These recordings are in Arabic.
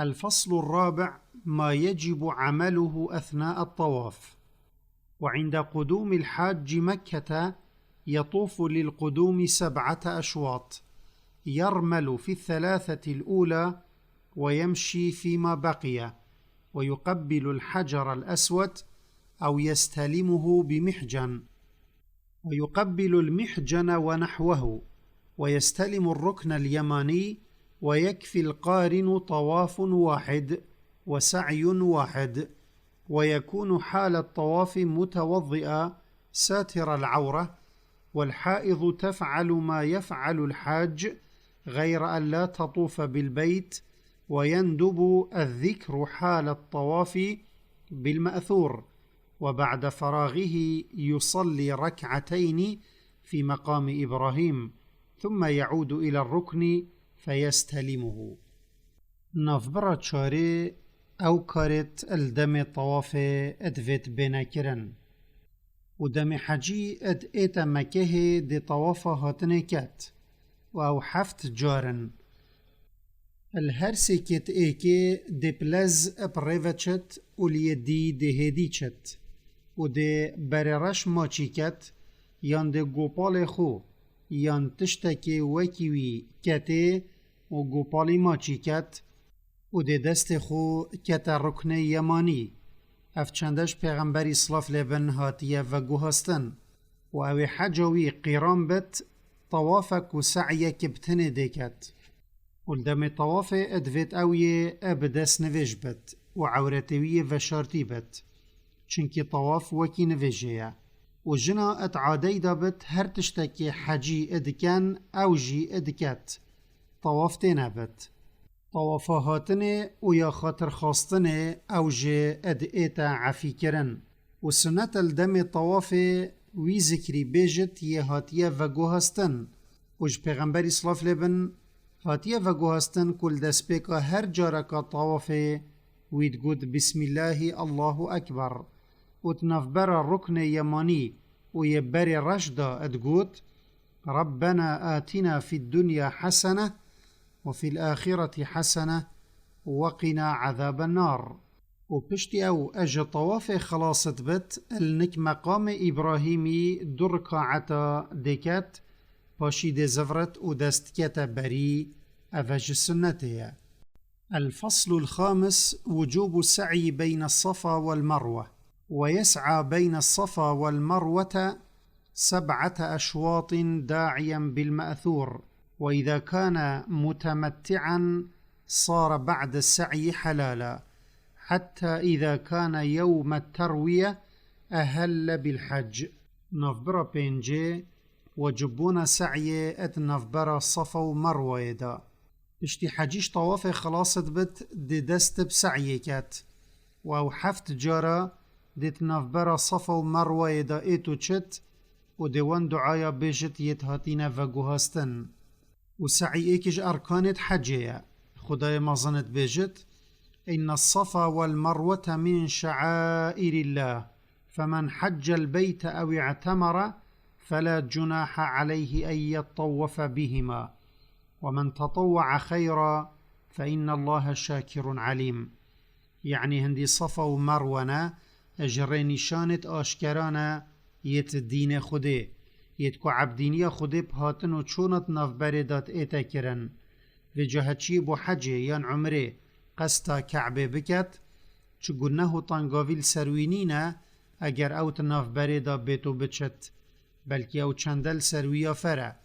الفصل الرابع: ما يجب عمله أثناء الطواف. وعند قدوم الحاج مكة يطوف للقدوم 7 أشواط، يرمل في 3 الأولى ويمشي فيما بقي، ويقبل الحجر الأسود أو يستلمه بمحجن، ويقبل المحجن ونحوه، ويستلم الركن اليماني، ويكفي القارن طواف واحد وسعي واحد، ويكون حال الطواف متوضئا ساتر العورة، والحائض تفعل ما يفعل الحاج غير أن لا تطوف بالبيت، ويندب الذكر حال الطواف بالمأثور، وبعد فراغه يصلي 2 في مقام إبراهيم، ثم يعود إلى الركن فيستلمه. نافبرا چاره او كارت الدم طواف ادفت بناكرن و دم حجي اد ايتا مكه دي طواف هاتنكات و او 7 جارن الهرسي كت ايكي دي بلز ابريفتشت و اليدي دي هديچت و دي بررش ماچيكت يان دي گوپال خو يان تشتكي وكيوي كتي و گوپالي ماچيكت و ده دست خو کت رکن یمانی افچندش پیغمبر اسلاف لبن هاتیه و گوهستن و اوی حجوی قیران بت طوافک و سعیک بتنه دیکت و دم طواف ادویت اوی ابدس نویج بت و عورتوی و شارتی بت چنکی طواف وکی نویجه و جنا اتعادی دابت هر تشتکی حجی ادکن او جی ادکت طواف تینه بت طوافهاتنه و یا خاطر خواستنه او جه ادئیتا عفی کرن و سنت الدم طواف وی ذکری بیجت یه هاتیه و گوهستن و جه پیغمبر اسلاف لبن هاتیه و گوهستن کل دست پیکا هر جارکا طواف وید گود بسم الله الله اکبر و تنفبر رکن یمانی و یبر رشدا ادگود ربنا آتنا في الدنيا حسنة وفي الآخرة حسنة وقنا عذاب النار وبشتي أو أجي طواف خلاصت بت النك مقام إبراهيمي دركاعتا ديكات باشي دي زفرت ودستكتا بري أفج السنة. الفصل الخامس: وجوب السعي بين الصفا والمروة. ويسعى بين الصفا والمروة 7 أشواط داعيا بالمأثور، وإذا كان متمتعا صار بعد السعي حلالا، حتى إذا كان يوم التروية أهل بالحج. نفبر بينجي وجبون سعي ات نفبر صفا ومروة دا اشتي حجيش طواف خلاصت بت دي دست بسعي كات و 7 جارة ديت نفبر صفا ومروة دا ايتو چت و ديوان دعايا بيجت يتهاتين وگوهستن و سعي ايكج أركانت حجية خداي مظنت بيجت إن الصفا والمروة من شعائر الله فمن حج البيت أو اعتمر فلا جناح عليه أن يطوف بهما ومن تطوع خيرا فإن الله شاكر عليم. يعني هندي صفا ومرونا اجري نشانت آشكرانا يت دين خده يتكو عبدينيا خده بهاتن و چونت نفبر دات ايتا کرن و جهتشي بو حجه يان عمره قستا كعبه بكت چو گنه تنگاويل سروينينا اگر اوت نفبر دا بيتو بچت بلکه او چندل سرويا فره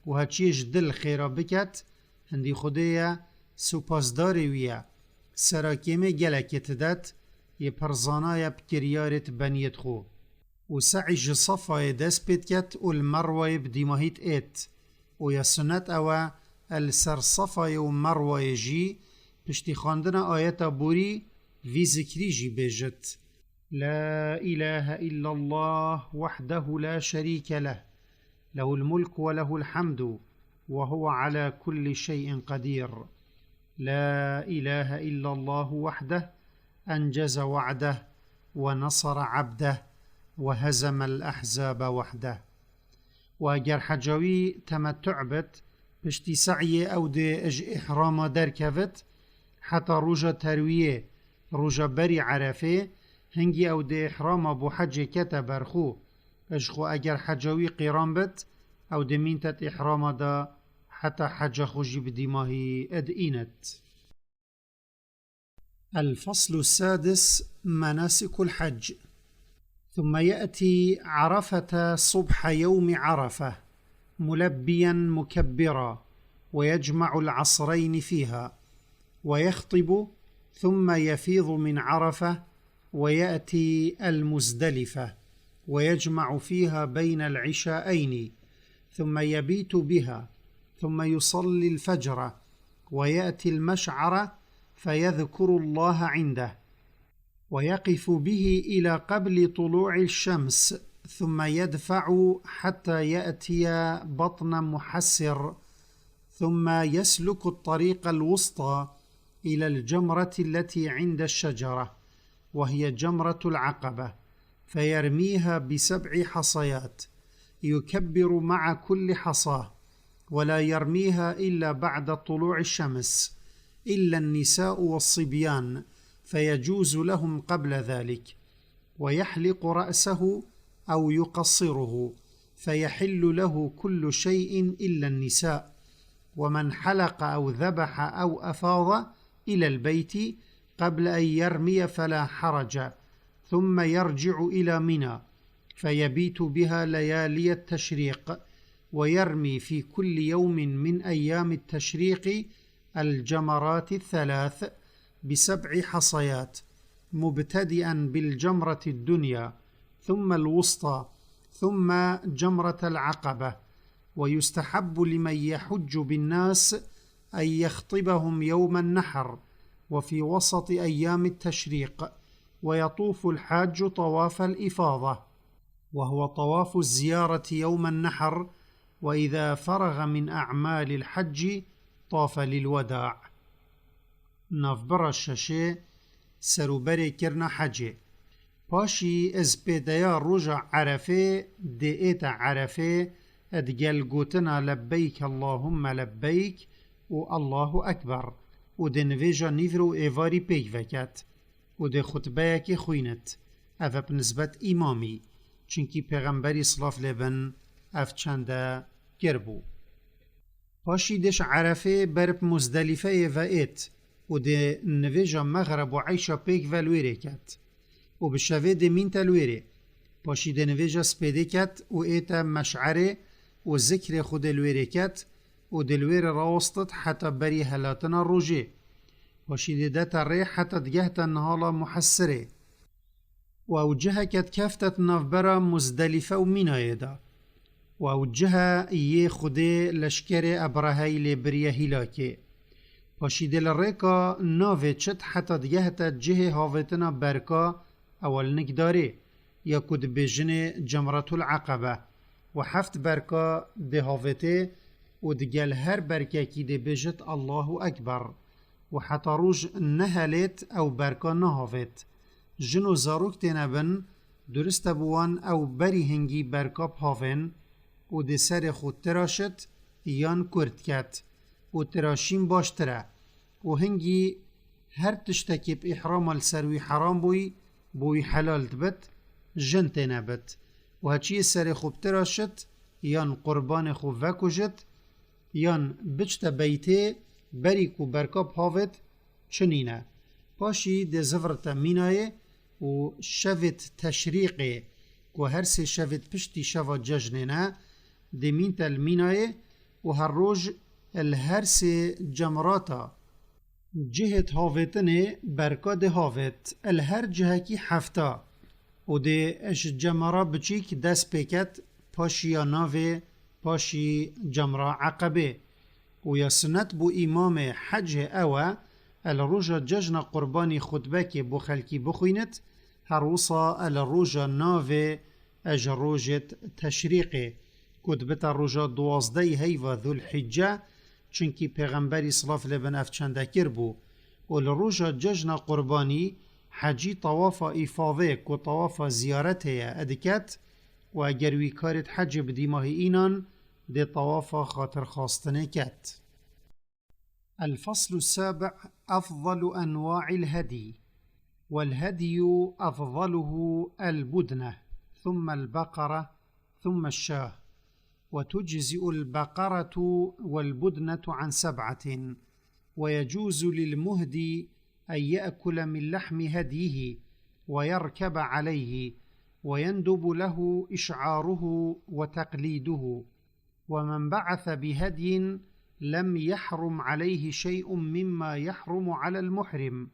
و هچيش دل خيرا بكت هندي خده سپاسداري ويا سراكيمه گلكت دات يه پرزانايا بكريارت بنيت خو و سعي صفا دس بيتكت و المروة بديماهيت ايت و يا سنت او السر صفا و مروة جي پشتی خواندنا آيات بوري في ذكري جي بيجت لا إله إلا الله وحده لا شريك له له الملك وله الحمد وهو على كل شيء قدير لا إله إلا الله وحده أنجز وعده ونصر عبده وهزم الأحزاب وحده. واگر حجاوي تمتع بت پشتی سعي او دي اج احرام در كفت حتى روجا تروية روجا بري عرفه هنگي او دي إحرام بو حج كتا برخو اشخو اگر حجوي قيران بت او دي مينتت إحرام دا حتى حج خوجي بديماهي ادئينت. الفصل السادس: مناسك الحج. ثم يأتي عرفة صبح يوم عرفة ملبيا مكبرا ويجمع العصرين فيها ويخطب، ثم يفيض من عرفة ويأتي المزدلفة ويجمع فيها بين العشاءين، ثم يبيت بها، ثم يصلي الفجر ويأتي المشعر فيذكر الله عنده ويقف به إلى قبل طلوع الشمس، ثم يدفع حتى يأتي بطن محسر، ثم يسلك الطريق الوسطى إلى الجمرة التي عند الشجرة وهي جمرة العقبة، فيرميها ب7 حصيات، يكبر مع كل حصاه، ولا يرميها إلا بعد طلوع الشمس إلا النساء والصبيان، فيجوز لهم قبل ذلك، ويحلق رأسه أو يقصره، فيحل له كل شيء إلا النساء، ومن حلق أو ذبح أو أفاض إلى البيت قبل أن يرمي فلا حرج، ثم يرجع إلى منى فيبيت بها ليالي التشريق، ويرمي في كل يوم من أيام التشريق الجمرات الثلاث ب7 حصيات، مبتدئا بالجمرة الدنيا ثم الوسطى ثم جمرة العقبة. ويستحب لمن يحج بالناس أن يخطبهم يوم النحر وفي وسط أيام التشريق، ويطوف الحاج طواف الإفاضة وهو طواف الزيارة يوم النحر، وإذا فرغ من أعمال الحج طاف للوداع. نافبر الشاشي سروبري كرنا حجي باشي از بيدايا رجع عرفه دئيتا عرفه ادقال قوتنا لبيك اللهم لبيك والله أكبر، ودنفيجا نيفرو إيفاري بيك فكات ودي خطبايك خوينت أفا بنسبة إمامي چنكي پیغمبري صلاف لبن أف چنده گربو. باشي دش عرفه برب مزدلفه وإيت ودي نویجا مغرب و عیشا پیک ولویره کت و بشوه ده مین تلویره باشی ده نویجا سپیده کت و ایتا مشعره و ذکر خود الویره کت و دلویر راوستت حتی بری هلاتنا روژه باشی ده تره حتی دگهت نهالا محسره و اوجه کت کفتت نافبرا مزدلفه و مینایه دا و اوجه یه خوده لشکر ابرهی لبریه هیلاکه باشی دل ریکا ناوه چت حتی دیگهت جه هاوتنا برکا اول نگداره یا کد بجن جمرت العقبه و 7 برکا ده هاوته و دگل هر برکه کی ده بجت الله اکبر و حتی روش نهلت او برکا نهاوت جنو زاروک تنبن درست بوان او بری هنگی برکا بهاون و ده سر خود تراشت یان کرد کت و تراشیم باشتره و هنگی هر تشتکی به احرام السروی حرام بوی حلال دبت جنت نبت و هچی سر خوب تراشت یان قربان خوب وکجت یان بچت بیته بریک و برکاب هاوت چنینه پاشی ده زفرت مینایه و شوت تشریقه و هر سه شوت پشتی شوا ججنه ده مینت المینایه و هر روز الهرس جمراتا جهت هاوتنه برکا ده هاوت الهر جهکی 7 و ده اش جمرا بچیک دست پیکت پاشی یا ناوه پاشی جمرا عقبه و یا سنت بو امام حج اوه الروجا ججن قربانی خطبه که بو خلکی بخوینت هر وصا الروجا ناوه اج روجت تشریقه کدبت الروجا 12 هیو ذو الحجه چونکی پیغمبری صلاف لبن افچنده کر بو و لروجا ججن قربانی حجی طواف افاظه که طواف زیارته ادکت و اگر وی کارت حج بدی ماه اینان ده طواف خاطر خواستنه کت. الفصل السابع أفضل أنواع الهدي. والهدي أفضله البدنة، ثم البقرة، ثم الشاه. وتجزئ البقرة والبدنة عن 7، ويجوز للمهدي أن يأكل من لحم هديه ويركب عليه، ويندب له إشعاره وتقليده. ومن بعث بهدي لم يحرم عليه شيء مما يحرم على المحرم.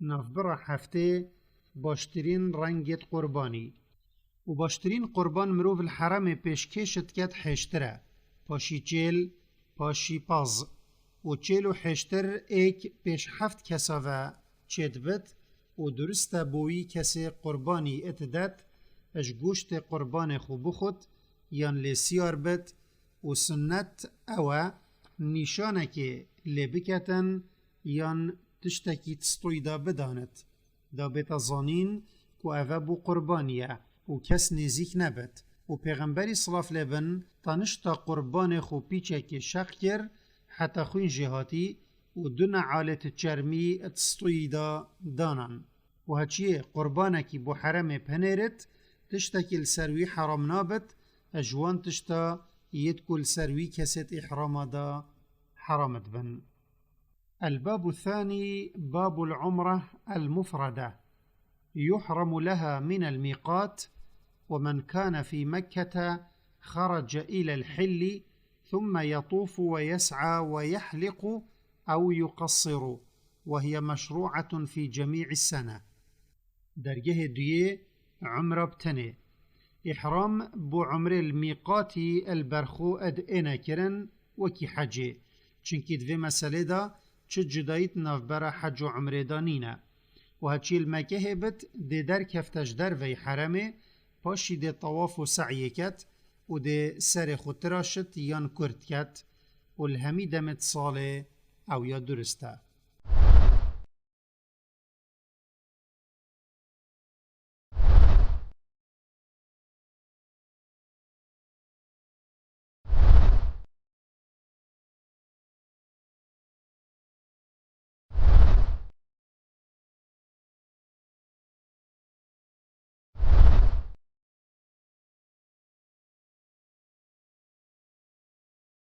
نافبرا هفته باشترين رنگت قرباني. و باشترين قربان مروف الحرم پیشکشت کت حشتره، پاشی چیل، پاشی پاز. و چیل و حشتر ایک پیش 7 کساوه چید بد و درست بوی کسی قربانی اتدت اش گوشت قربان خو بخود یان لسیار بد و سنت اوه نیشانه که لبکتن یان تشتکی تستوی دا بدانت دا بتظانین که اوه بو قربانیه و کس نزیک نبد. و پیغمبری صلاف لبن تانشتا قربان خو پیچه که شق کر حتی خوین جهاتی و دون عالت چرمی تستوی دا دانان. و هچیه قربانه که بو حرم پنیرت تشتکی لسروی حرام نابد اجوان تشتا يدكل سروي كست إحرام دا حرمت بن. الباب الثاني باب العمرة المفردة، يحرم لها من الميقات. ومن كان في مكة خرج إلى الحل ثم يطوف ويسعى ويحلق أو يقصر، وهي مشروعة في جميع السنة. درجه دوية عمرة بتنه إحرام بو عمر الميقاتي البرخو اد انا كرن وكي حجي چنكي دوه مسألة دا چه جدايت نافبرا حج و عمره دانينا. و هچي المكه هبت دي در كفتش در وي حرمه پاشي دي طواف و سعي كت و دي سر خود تراشت يان كرد كت و الهمي دمت صالة او يا درسته.